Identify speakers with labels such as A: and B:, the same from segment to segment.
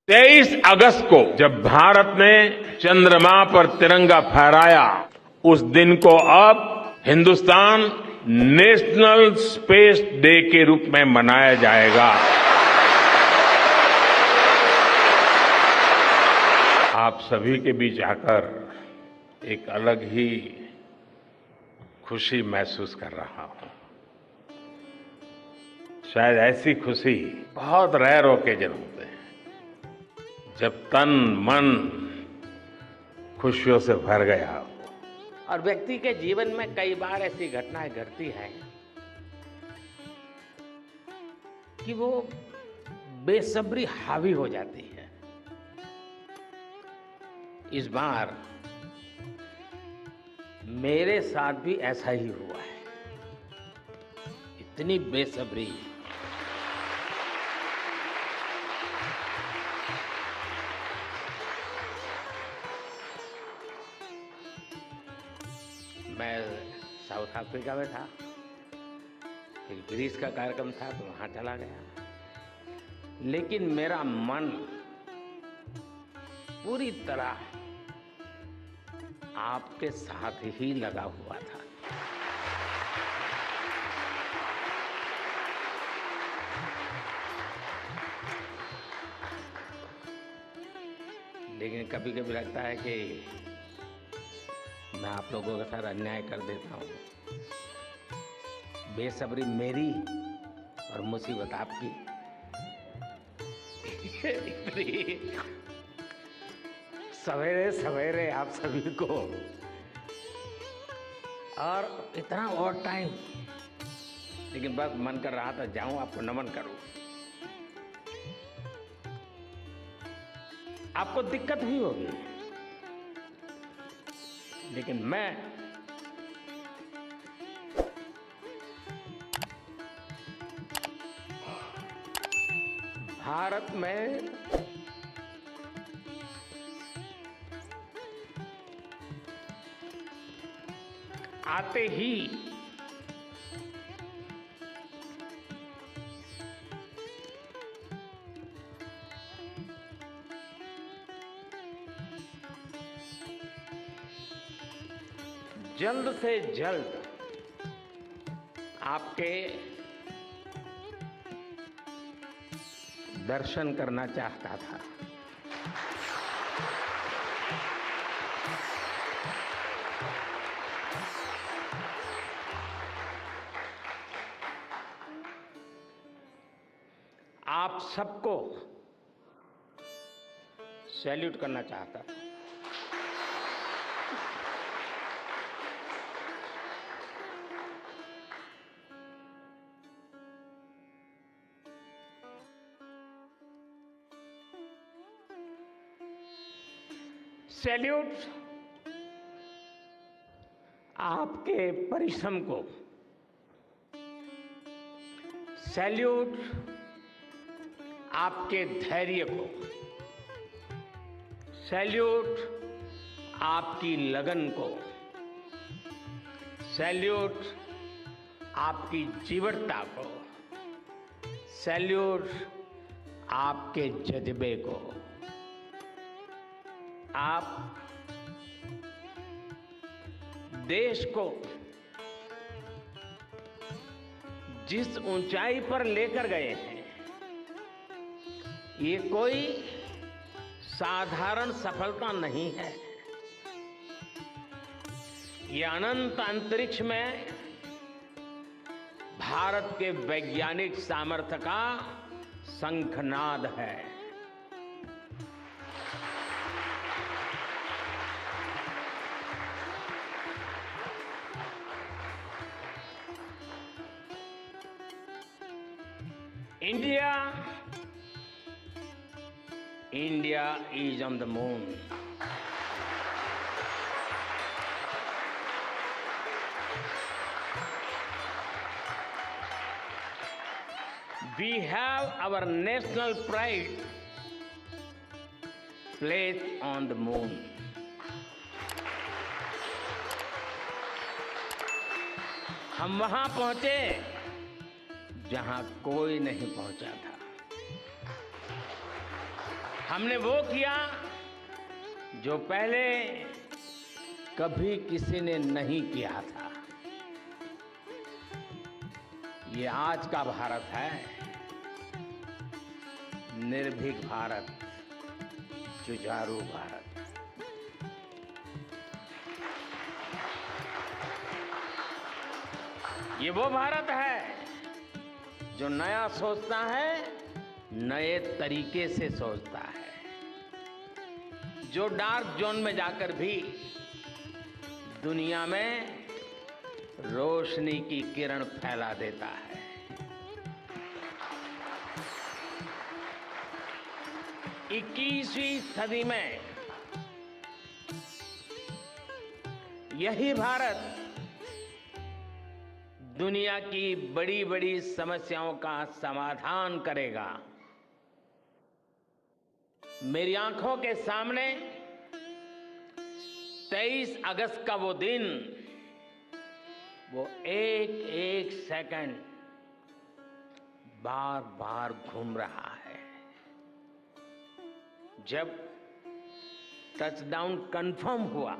A: 23 अगस्त को जब भारत ने चंद्रमा पर तिरंगा फहराया, उस दिन को अब हिंदुस्तान नेशनल स्पेस डे के रूप में मनाया जाएगा। आप सभी के बीच आकर एक अलग ही खुशी महसूस कर रहा हूं। शायद ऐसी खुशी बहुत रेयर ओकेजन होते हैं जब तन मन खुशियों से भर गया हो।
B: और व्यक्ति के जीवन में कई बार ऐसी घटनाएं घटती हैं कि वो बेसब्री हावी हो जाती है। इस बार मेरे साथ भी ऐसा ही हुआ है। इतनी बेसब्री, मैं साउथ अफ्रीका में था, एक ग्रीस का कार्यक्रम था तो वहां चला गया, लेकिन मेरा मन पूरी तरह आपके साथ ही लगा हुआ था। लेकिन कभी कभी लगता है कि मैं आप लोगों के साथ अन्याय कर देता हूँ। बेसब्री मेरी और मुसीबत आपकी। सवेरे सवेरे आप सभी को और इतना और टाइम, लेकिन बस मन कर रहा था जाऊं आपको नमन करूं। आपको दिक्कत भी होगी, लेकिन मैं भारत में आते ही जल्द से जल्द आपके दर्शन करना चाहता था। आप सबको सैल्यूट करना चाहता था। सैल्यूट आपके परिश्रम को, सैल्यूट आपके धैर्य को, सैल्यूट आपकी लगन को, सैल्यूट आपकी जीवटता को, सैल्यूट आपके जज्बे को। आप देश को जिस ऊंचाई पर लेकर गए हैं, ये कोई साधारण सफलता नहीं है। ये अनंत अंतरिक्ष में भारत के वैज्ञानिक सामर्थ्य का शंखनाद है। India is on the moon. We have our national pride placed on the moon. हम वहां पहुंचे जहां कोई नहीं पहुंचा था। हमने वो किया जो पहले कभी किसी ने नहीं किया था। ये आज का भारत है, निर्भीक भारत, जुझारू भारत। ये वो भारत है जो नया सोचता है, नए तरीके से सोचता है, जो डार्क जोन में जाकर भी दुनिया में रोशनी की किरण फैला देता है। 21वीं सदी में यही भारत दुनिया की बड़ी बड़ी समस्याओं का समाधान करेगा। मेरी आंखों के सामने 23 अगस्त का वो दिन, वो एक एक सेकंड बार बार घूम रहा है। जब टचडाउन कंफर्म हुआ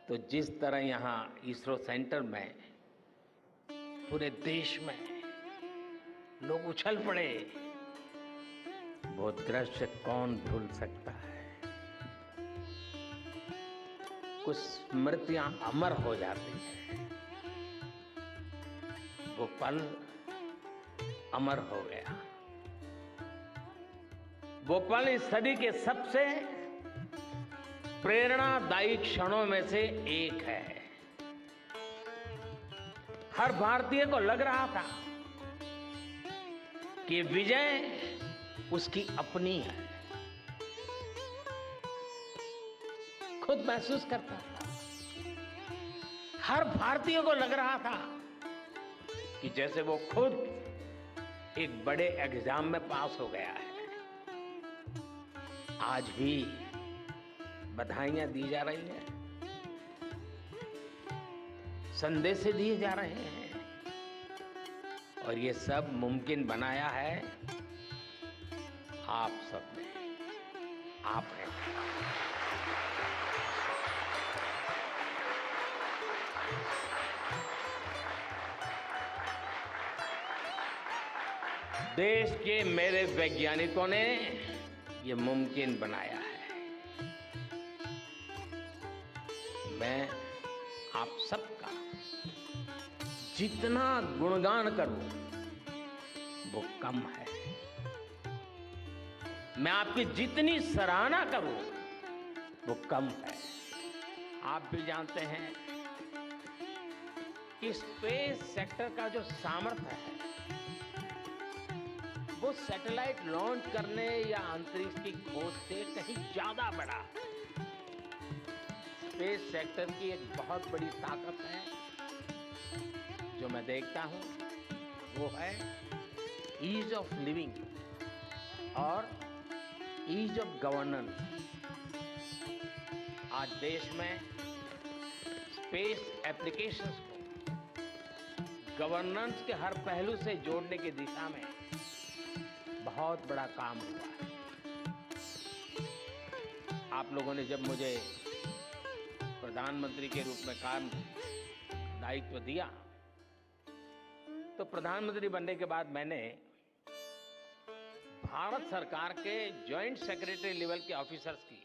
B: तो जिस तरह यहां इसरो सेंटर में पूरे देश में लोग उछल पड़े, वो दृश्य कौन भूल सकता है। कुछ स्मृतियां अमर हो जाती हैं। वो पल अमर हो गया। वो पल इस सदी के सबसे प्रेरणादायी क्षणों में से एक है। हर भारतीय को लग रहा था कि विजय उसकी अपनी है। खुद महसूस करता था। हर भारतीय को लग रहा था कि जैसे वो खुद एक बड़े एग्जाम में पास हो गया है। आज भी बधाइयां दी जा रही हैं, संदेश दिए जा रहे हैं, और ये सब मुमकिन बनाया है आप सबने, आप हैं। देश के मेरे वैज्ञानिकों ने ये मुमकिन बनाया है। मैं आप सबका जितना गुणगान करूं वो कम है। मैं आपकी जितनी सराहना करूं वो कम है। आप भी जानते हैं कि स्पेस सेक्टर का जो सामर्थ्य है वो सैटेलाइट लॉन्च करने या अंतरिक्ष की खोज से कहीं ज्यादा बड़ा है। स्पेस सेक्टर की एक बहुत बड़ी ताकत है जो मैं देखता हूं, वो है ईज ऑफ लिविंग और ईज ऑफ गवर्नेंस। आज देश में स्पेस एप्लीकेशंस को गवर्नेंस के हर पहलू से जोड़ने की दिशा में बहुत बड़ा काम हुआ है। आप लोगों ने जब मुझे प्रधानमंत्री के रूप में काम दायित्व दिया तो प्रधानमंत्री बनने के बाद मैंने भारत सरकार के जॉइंट सेक्रेटरी लेवल के ऑफिसर्स की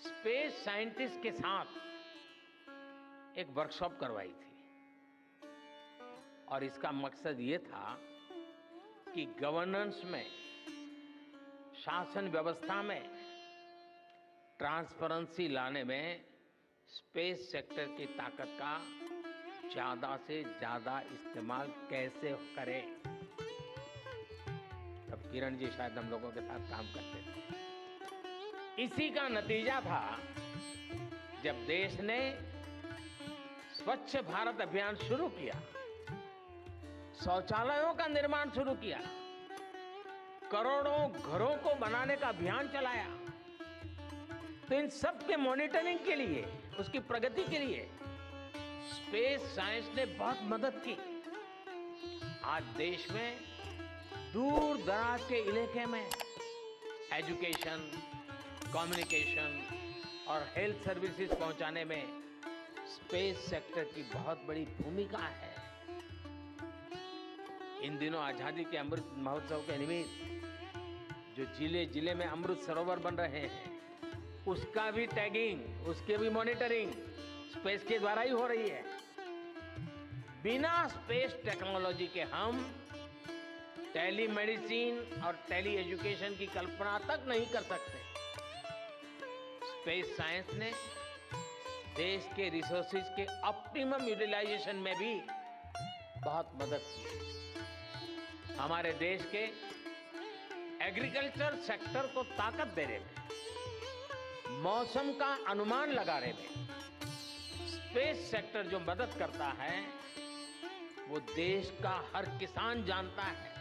B: स्पेस साइंटिस्ट के साथ एक वर्कशॉप करवाई थी, और इसका मकसद ये था कि गवर्नेंस में, शासन व्यवस्था में ट्रांसपेरेंसी लाने में स्पेस सेक्टर की ताकत का ज्यादा से ज्यादा इस्तेमाल कैसे करें। तब किरण जी शायद हम लोगों के साथ काम करते थे। इसी का नतीजा था जब देश ने स्वच्छ भारत अभियान शुरू किया, शौचालयों का निर्माण शुरू किया, करोड़ों घरों को बनाने का अभियान चलाया। तो इन सब के मॉनिटरिंग के लिए, उसकी प्रगति के लिए स्पेस साइंस ने बहुत मदद की। आज देश में दूर दराज के इलाके में एजुकेशन, कम्युनिकेशन और हेल्थ सर्विसेज पहुंचाने में स्पेस सेक्टर की बहुत बड़ी भूमिका है। इन दिनों आजादी के अमृत महोत्सव के निमित्त जो जिले जिले में अमृत सरोवर बन रहे हैं, उसका भी टैगिंग, उसके भी मॉनिटरिंग स्पेस के द्वारा ही हो रही है। बिना स्पेस टेक्नोलॉजी के हम टेलीमेडिसिन और टेली एजुकेशन की कल्पना तक नहीं कर सकते। स्पेस साइंस ने देश के रिसोर्सेज के ऑप्टिमम यूटिलाइजेशन में भी बहुत मदद की। हमारे देश के एग्रीकल्चर सेक्टर को ताकत देने में, मौसम का अनुमान लगाने में स्पेस सेक्टर जो मदद करता है वो देश का हर किसान जानता है।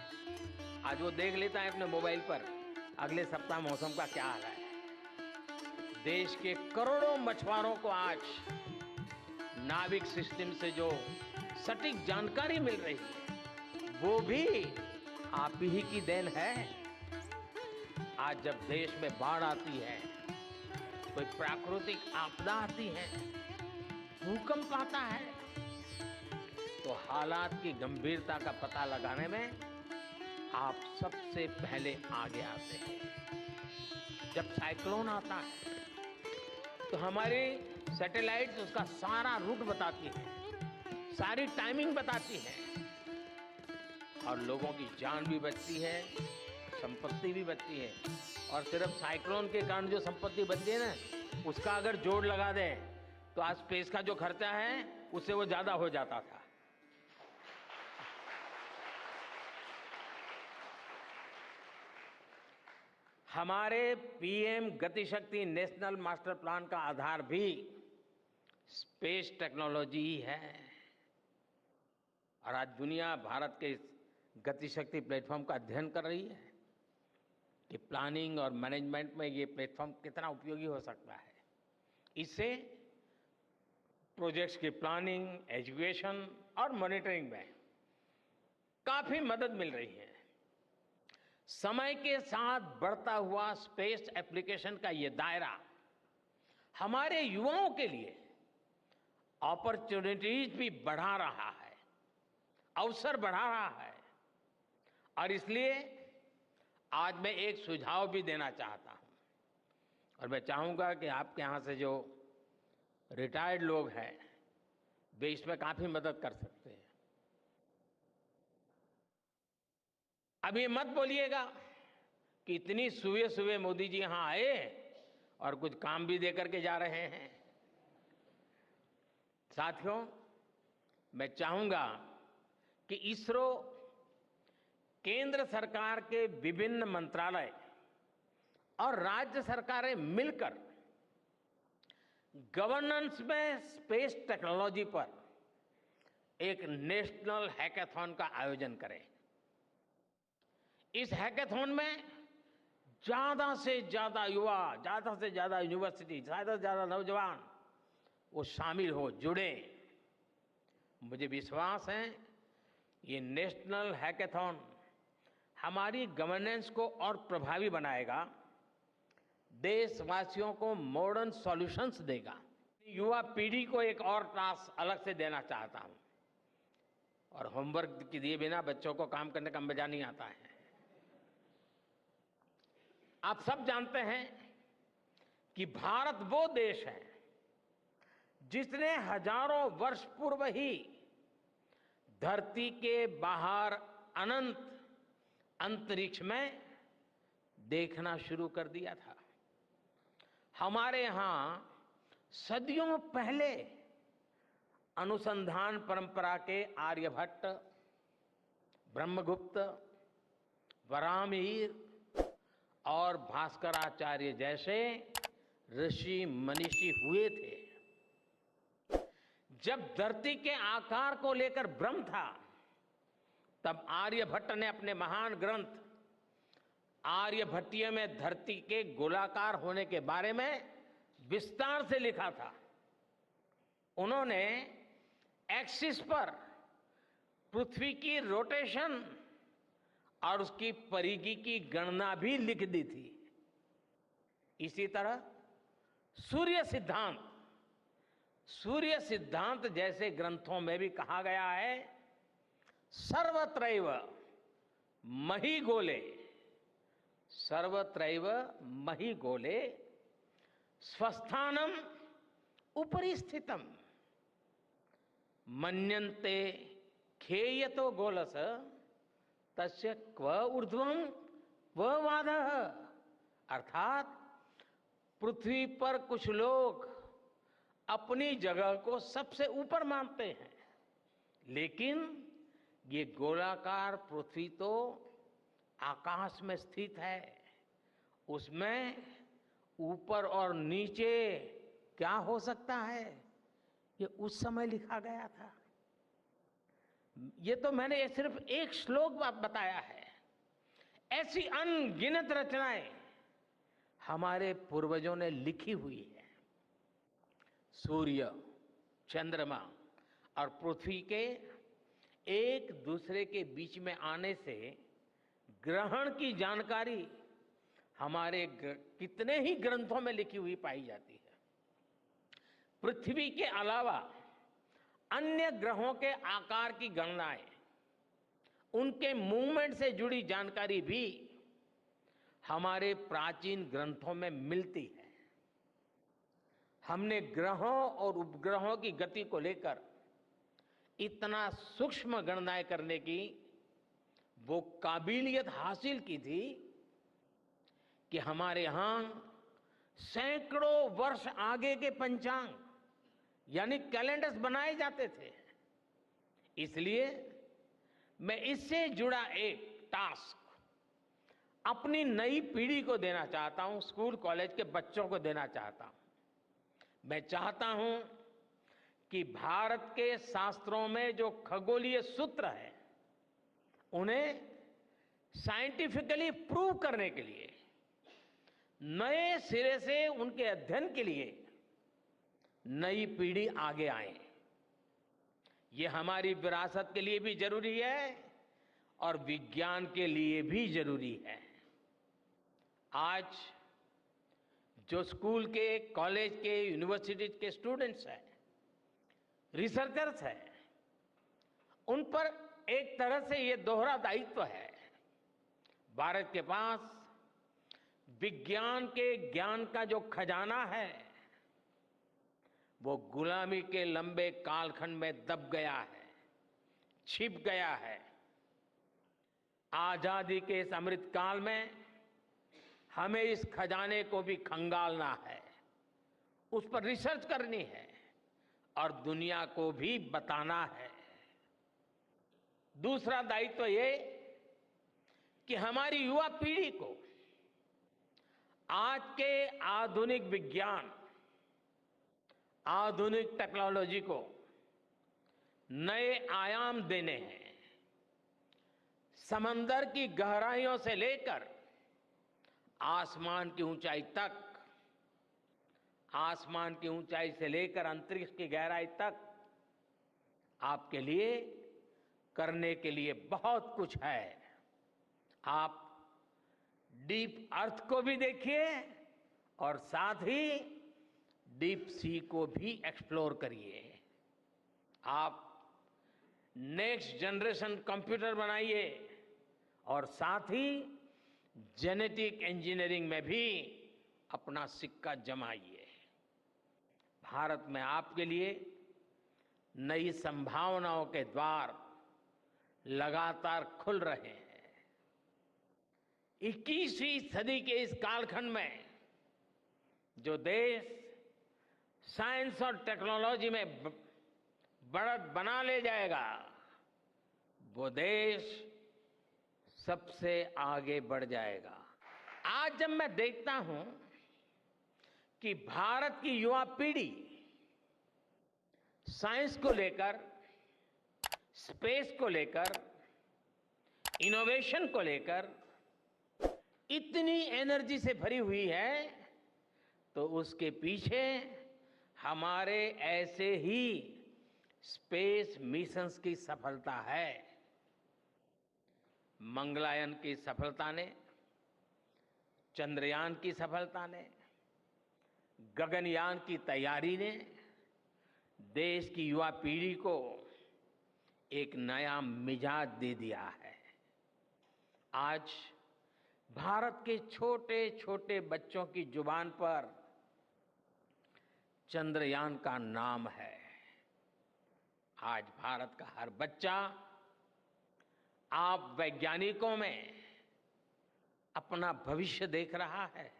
B: आज वो देख लेता है अपने मोबाइल पर अगले सप्ताह मौसम का क्या हाल है। देश के करोड़ों मछुआरों को आज नाविक सिस्टम से जो सटीक जानकारी मिल रही है वो भी आप ही की देन है। आज जब देश में बाढ़ आती है, कोई प्राकृतिक आपदा आती है, भूकंप आता है, तो हालात की गंभीरता का पता लगाने में आप सबसे पहले आगे आते हैं। जब साइक्लोन आता है तो हमारी सैटेलाइट उसका सारा रूट बताती है, सारी टाइमिंग बताती है और लोगों की जान भी बचती है, संपत्ति भी बचती है। और सिर्फ साइक्लोन के कारण जो संपत्ति बचती है ना, उसका अगर जोड़ लगा दें तो आज स्पेस का जो खर्चा है उससे वो ज्यादा हो जाता था। हमारे PM Gatishakti national master plan का आधार भी स्पेस टेक्नोलॉजी ही है। और आज दुनिया भारत के इस गतिशक्ति प्लेटफॉर्म का अध्ययन कर रही है कि प्लानिंग और मैनेजमेंट में ये प्लेटफॉर्म कितना उपयोगी हो सकता है। इससे प्रोजेक्ट्स की प्लानिंग, एजुकेशन और मॉनिटरिंग में काफी मदद मिल रही है। समय के साथ बढ़ता हुआ स्पेस एप्लीकेशन का ये दायरा हमारे युवाओं के लिए अपॉर्चुनिटीज भी बढ़ा रहा है, अवसर बढ़ा रहा है। और इसलिए आज मैं एक सुझाव भी देना चाहता हूं और मैं चाहूंगा कि आपके यहां से जो रिटायर्ड लोग हैं वे इसमें काफी मदद कर सकते हैं। अब ये मत बोलिएगा कि इतनी सुबह सुबह मोदी जी यहां आए और कुछ काम भी दे करके जा रहे हैं। साथियों, मैं चाहूंगा कि इसरो, केंद्र सरकार के विभिन्न मंत्रालय और राज्य सरकारें मिलकर गवर्नेंस में स्पेस टेक्नोलॉजी पर एक नेशनल हैकाथॉन का आयोजन करें। इस हैकाथॉन में ज्यादा से ज्यादा युवा, ज्यादा से ज्यादा यूनिवर्सिटी, ज्यादा से ज्यादा नौजवान वो शामिल हो, जुड़े। मुझे विश्वास है ये नेशनल हैकाथॉन हमारी गवर्नेंस को और प्रभावी बनाएगा, देशवासियों को मॉडर्न सॉल्यूशंस देगा। युवा पीढ़ी को एक और टास्क अलग से देना चाहता हूं। और होमवर्क के दिए बिना बच्चों को काम करने का मजा नहीं आता है। आप सब जानते हैं कि भारत वो देश है जिसने हजारों वर्ष पूर्व ही धरती के बाहर अनंत अंतरिक्ष में देखना शुरू कर दिया था। हमारे यहां सदियों पहले अनुसंधान परंपरा के आर्यभट्ट, ब्रह्मगुप्त, वराहमिहिर और भास्कराचार्य जैसे ऋषि मनीषी हुए थे। जब धरती के आकार को लेकर भ्रम था, तब आर्यभट्ट ने अपने महान ग्रंथ आर्यभट्टीय में धरती के गोलाकार होने के बारे में विस्तार से लिखा था। उन्होंने एक्सिस पर पृथ्वी की रोटेशन और उसकी परिधि की गणना भी लिख दी थी। इसी तरह सूर्य सिद्धांत जैसे ग्रंथों में भी कहा गया है, सर्वत्रैव मही गोले स्वस्थानम उपरि स्थितम मन्यन्ते खेयतो गोलस तस्य क्व ऊर्ध्वं क्व वादः। अर्थात पृथ्वी पर कुछ लोग अपनी जगह को सबसे ऊपर मानते हैं, लेकिन ये गोलाकार पृथ्वी तो आकाश में स्थित है, उसमें ऊपर और नीचे क्या हो सकता है, ये उस समय लिखा गया था। ये तो मैंने सिर्फ एक श्लोक बताया है। ऐसी अनगिनत रचनाएं हमारे पूर्वजों ने लिखी हुई है। सूर्य, चंद्रमा और पृथ्वी के एक दूसरे के बीच में आने से ग्रहण की जानकारी हमारे कितने ही ग्रंथों में लिखी हुई पाई जाती है। पृथ्वी के अलावा अन्य ग्रहों के आकार की गणनाएं, उनके मूवमेंट से जुड़ी जानकारी भी हमारे प्राचीन ग्रंथों में मिलती है। हमने ग्रहों और उपग्रहों की गति को लेकर इतना सूक्ष्म गणनाएं करने की वो काबिलियत हासिल की थी कि हमारे यहां सैकड़ों वर्ष आगे के पंचांग यानी कैलेंडर्स बनाए जाते थे। इसलिए मैं इससे जुड़ा एक टास्क अपनी नई पीढ़ी को देना चाहता हूं, स्कूल कॉलेज के बच्चों को देना चाहता हूं। मैं चाहता हूं कि भारत के शास्त्रों में जो खगोलीय सूत्र है, उन्हें साइंटिफिकली प्रूव करने के लिए, नए सिरे से उनके अध्ययन के लिए नई पीढ़ी आगे आए। ये हमारी विरासत के लिए भी जरूरी है और विज्ञान के लिए भी जरूरी है। आज जो स्कूल के, कॉलेज के, यूनिवर्सिटी के स्टूडेंट्स हैं, रिसर्चर्स हैं, उन पर एक तरह से ये दोहरा दायित्व है। भारत के पास विज्ञान के ज्ञान का जो खजाना है, वो गुलामी के लंबे कालखंड में दब गया है, छिप गया है। आजादी के इस अमृत काल में हमें इस खजाने को भी खंगालना है, उस पर रिसर्च करनी है और दुनिया को भी बताना है। दूसरा दायित्व ये कि हमारी युवा पीढ़ी को आज के आधुनिक विज्ञान, आधुनिक टेक्नोलॉजी को नए आयाम देने हैं। समंदर की गहराइयों से लेकर आसमान की ऊंचाई तक, आसमान की ऊंचाई से लेकर अंतरिक्ष की गहराई तक आपके लिए करने के लिए बहुत कुछ है। आप डीप अर्थ को भी देखिए और साथ ही डीप सी को भी एक्सप्लोर करिए। आप नेक्स्ट जनरेशन कंप्यूटर बनाइए और साथ ही जेनेटिक इंजीनियरिंग में भी अपना सिक्का जमाइए। भारत में आपके लिए नई संभावनाओं के द्वार लगातार खुल रहे हैं। 21वीं सदी के इस कालखंड में जो देश साइंस और टेक्नोलॉजी में बढ़त बना ले जाएगा, वो देश सबसे आगे बढ़ जाएगा। आज जब मैं देखता हूं कि भारत की युवा पीढ़ी साइंस को लेकर, स्पेस को लेकर, इनोवेशन को लेकर इतनी एनर्जी से भरी हुई है, तो उसके पीछे हमारे ऐसे ही स्पेस मिशंस की सफलता है। मंगलायन की सफलता ने, चंद्रयान की सफलता ने, गगनयान की तैयारी ने देश की युवा पीढ़ी को एक नया मिजाज दे दिया है। आज भारत के छोटे छोटे बच्चों की जुबान पर चंद्रयान का नाम है। आज भारत का हर बच्चा आप वैज्ञानिकों में अपना भविष्य देख रहा है।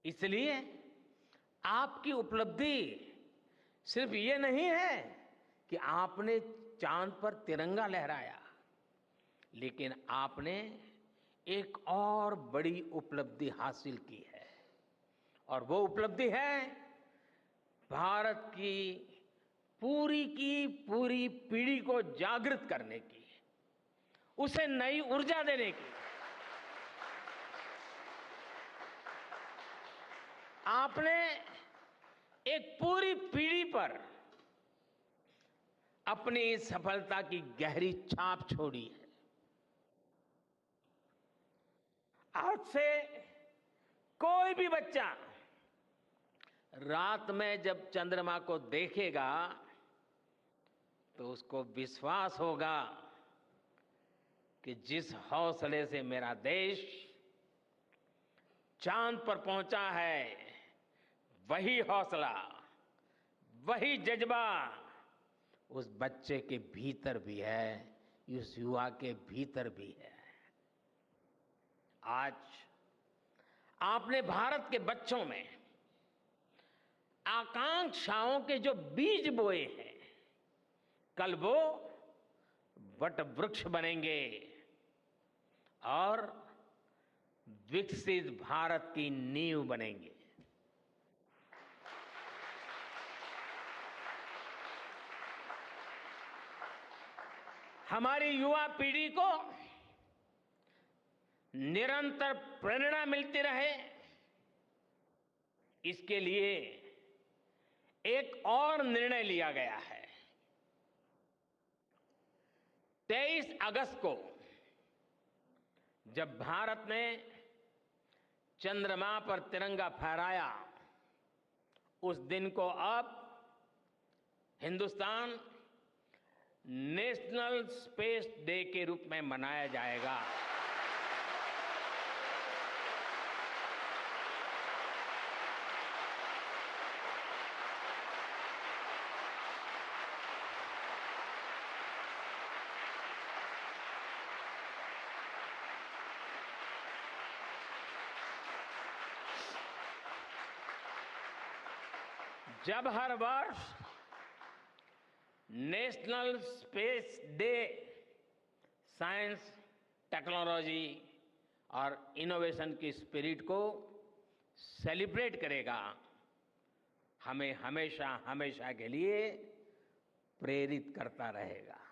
B: इसलिए आपकी उपलब्धि सिर्फ ये नहीं है कि आपने चांद पर तिरंगा लहराया, लेकिन आपने एक और बड़ी उपलब्धि हासिल की है, और वो उपलब्धि है भारत की पूरी पीढ़ी को जागृत करने की, उसे नई ऊर्जा देने की। आपने एक पूरी पीढ़ी पर अपनी सफलता की गहरी छाप छोड़ी है। आज से कोई भी बच्चा रात में जब चंद्रमा को देखेगा तो उसको विश्वास होगा कि जिस हौसले से मेरा देश चांद पर पहुंचा है, वही हौसला, वही जज्बा उस बच्चे के भीतर भी है, उस युवा के भीतर भी है। आज आपने भारत के बच्चों में आकांक्षाओं के जो बीज बोए हैं, कल वो वट वृक्ष बनेंगे और विकसित भारत की नींव बनेंगे। हमारी युवा पीढ़ी को निरंतर प्रेरणा मिलती रहे, इसके लिए एक और निर्णय लिया गया है। 23 अगस्त को जब भारत ने चंद्रमा पर तिरंगा फहराया, उस दिन को अब हिंदुस्तान नेशनल स्पेस डे के रूप में मनाया जाएगा। जब हर वर्ष national space day science, technology और इनोवेशन की स्पिरिट को सेलिब्रेट करेगा, हमें हमेशा हमेशा के लिए प्रेरित करता रहेगा।